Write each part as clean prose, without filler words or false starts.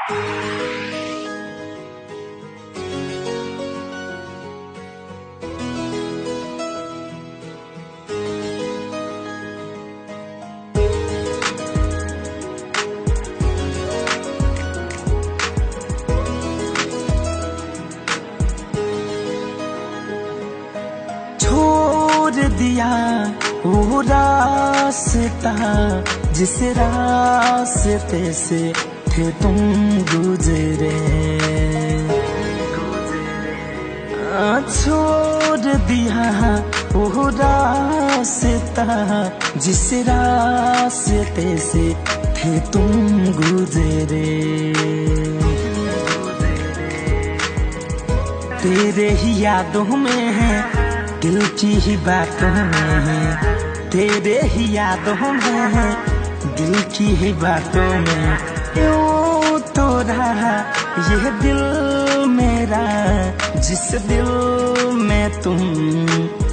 छोड़ दिया वो रास्ता जिस रास्ते से थे तुम गुजरे। छोड़ दिया वो रास्ता जिस रास्ते से थे तुम गुजरे। तेरे ही यादों में है, दिल की ही बातों में है, तेरे ही यादों में है, दिल की ही बातों में। यूं तो रहा ये दिल मेरा जिस दिल में तुम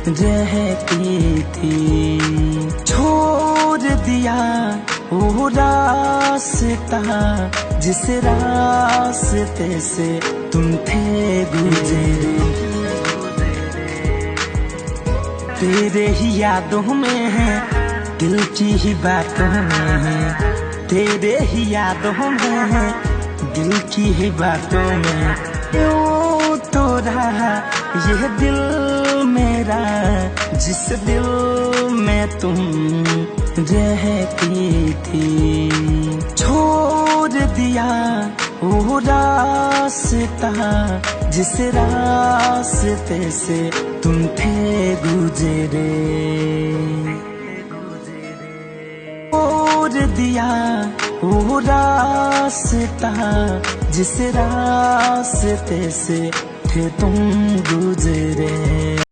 रहती थी। छोड़ दिया वो रास्ता जिस रास्ते से तुम थे गुजरे। तेरे ही यादों में है, दिल की ही बातों में है, तेरे ही यादों में है, दिल की ही बातों में। यूं तो रहा ये दिल मेरा जिस दिल में तुम रहती थी। छोड़ दिया वो रास्ता जिस रास्ते से तुम थे गुजरे। छोड़ दिया वो रास्ता जिस रास्ते से थे तुम गुजरे।